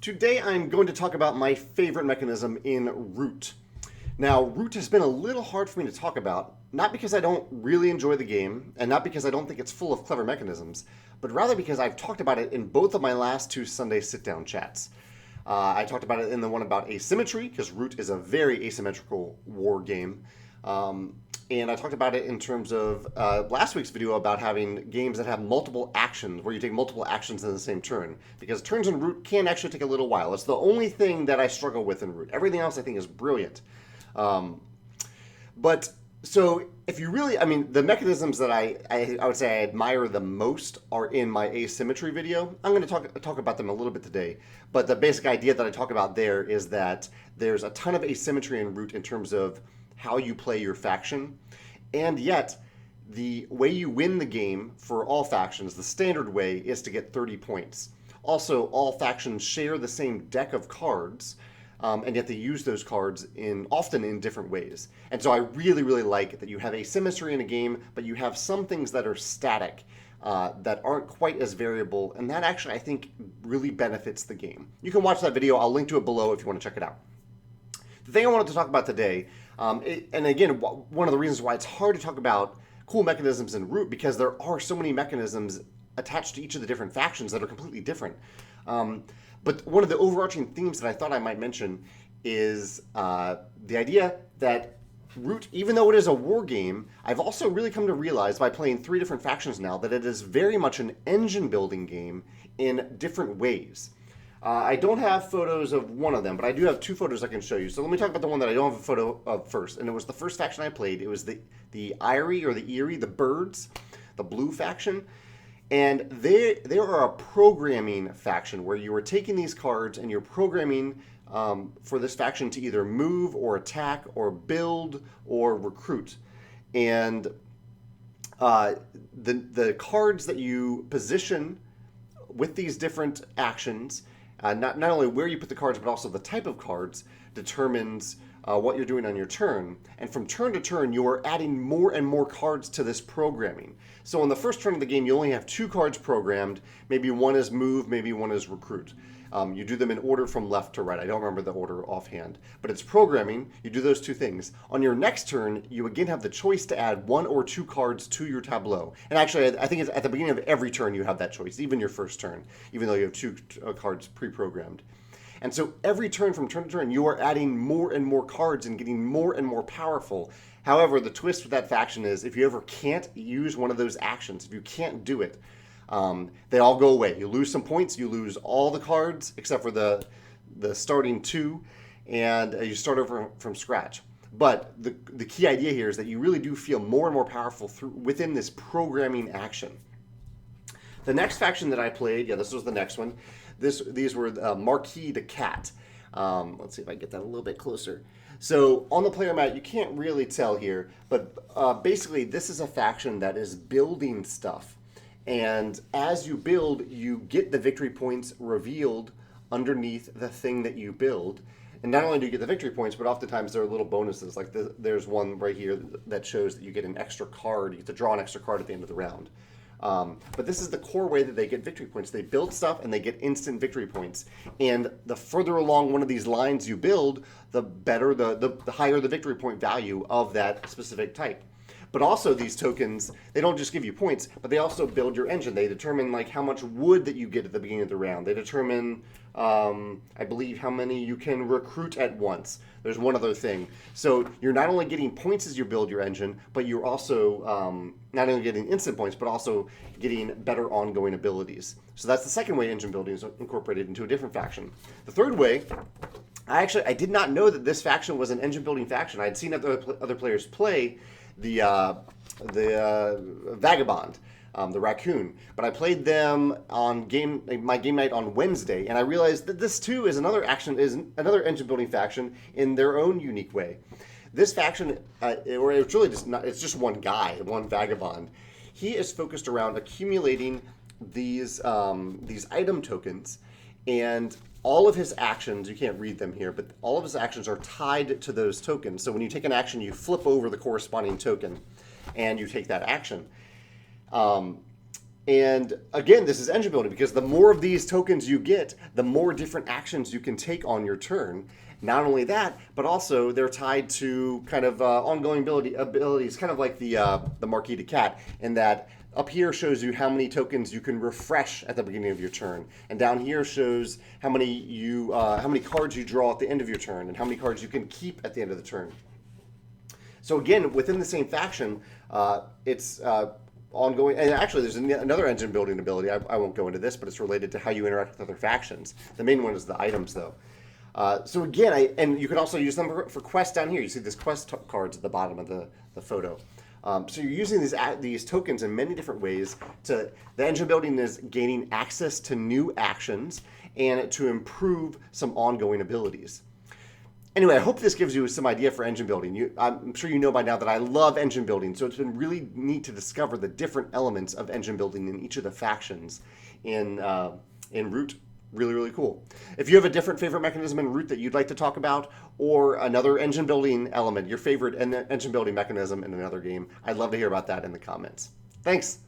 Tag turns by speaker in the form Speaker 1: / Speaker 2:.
Speaker 1: Today I'm going to talk about my favorite mechanism in Root. Now, Root has been a little hard for me to talk about, not because I don't really enjoy the game, and not because I don't think it's full of clever mechanisms, but rather because I've talked about it in both of my last two Sunday sit-down chats. I talked about it in the one about asymmetry, because Root is a very asymmetrical war game. And I talked about it in terms of last week's video about having games that have multiple actions, where you take multiple actions in the same turn. Because turns in Root can actually take a little while. It's the only thing that I struggle with in Root. Everything else I think is brilliant. But so if you really, the mechanisms that I would say I admire the most are in my asymmetry video. I'm going to talk about them a little bit today. But the basic idea that I talk about there is that there's a ton of asymmetry in Root in terms of how you play your faction, and yet the way you win the game for all factions, the standard way, is to get 30 points. Also, all factions share the same deck of cards, and yet they use those cards often in different ways. And so I really, really like that you have asymmetry in a game, but you have some things that are static, that aren't quite as variable, and that actually, I think, really benefits the game. You can watch that video. I'll link to it below if you want to check it out. The thing I wanted to talk about today, and again, one of the reasons why it's hard to talk about cool mechanisms in Root, because there are so many mechanisms attached to each of the different factions that are completely different. But one of the overarching themes that I thought I might mention is the idea that Root, even though it is a war game, I've also really come to realize by playing 3 different factions now that it is very much an engine building game in different ways. I don't have photos of one of them, but I do have 2 photos I can show you. So let me talk about the one that I don't have a photo of first. And it was the first faction I played. It was the Eerie, the birds, the blue faction. And they are a programming faction where you are taking these cards and you're programming for this faction to either move or attack or build or recruit. And the cards that you position with these different actions, not only where you put the cards, but also the type of cards, determines what you're doing on your turn. And from turn to turn, you are adding more and more cards to this programming. So on the first turn of the game, you only have 2 cards programmed. Maybe one is move, maybe one is recruit. You do them in order from left to right. I don't remember the order offhand, but it's programming. You do those 2 things. On your next turn, you again have the choice to add 1 or 2 cards to your tableau. And actually, I think it's at the beginning of every turn you have that choice, even your first turn, even though you have 2 cards pre-programmed. And so every turn from turn to turn, you are adding more and more cards and getting more and more powerful. However, the twist with that faction is if you ever can't use one of those actions, if you can't do it, they all go away. You lose some points, you lose all the cards except for the starting 2, and you start over from scratch. But the key idea here is that you really do feel more and more powerful within this programming action. The next faction that I played, this was the next one. These were Marquis de Cat. Let's see if I get that a little bit closer. So on the player mat, you can't really tell here, but basically this is a faction that is building stuff. And as you build, you get the victory points revealed underneath the thing that you build. And not only do you get the victory points, but oftentimes there are little bonuses. Like there's one right here that shows that you get an extra card. You get to draw an extra card at the end of the round. But this is the core way that they get victory points. They build stuff and they get instant victory points. And the further along one of these lines you build, the better, the higher the victory point value of that specific type. But also these tokens, they don't just give you points, but they also build your engine. They determine like how much wood that you get at the beginning of the round. They determine, I believe, how many you can recruit at once. There's one other thing. So you're not only getting points as you build your engine, but you're also not only getting instant points, but also getting better ongoing abilities. So that's the second way engine building is incorporated into a different faction. The third way, I did not know that this faction was an engine building faction. I had seen other players play the Vagabond, the raccoon. But I played them on my game night on Wednesday, and I realized that this too is another engine building faction in their own unique way. This faction, it's really it's just one guy, one Vagabond. He is focused around accumulating these item tokens, and all of his actions, you can't read them here, but all of his actions are tied to those tokens. So when you take an action, you flip over the corresponding token and you take that action. And again, this is engine building because the more of these tokens you get, the more different actions you can take on your turn. Not only that, but also they're tied to kind of ongoing abilities, kind of like the Marquis de Cat, in that up here shows you how many tokens you can refresh at the beginning of your turn, and down here shows how many cards you draw at the end of your turn, and how many cards you can keep at the end of the turn. So again, within the same faction, it's ongoing. And actually, there's another engine building ability. I won't go into this, but it's related to how you interact with other factions. The main one is the items, though. So again, and you can also use them for quests down here. You see these quest cards at the bottom of the photo. So you're using these tokens in many different ways. The engine building is gaining access to new actions and to improve some ongoing abilities. Anyway, I hope this gives you some idea for engine building. I'm sure you know by now that I love engine building, so it's been really neat to discover the different elements of engine building in each of the factions in Root. Really, really cool. If you have a different favorite mechanism in Root that you'd like to talk about, or another engine building element, your favorite engine building mechanism in another game, I'd love to hear about that in the comments. Thanks.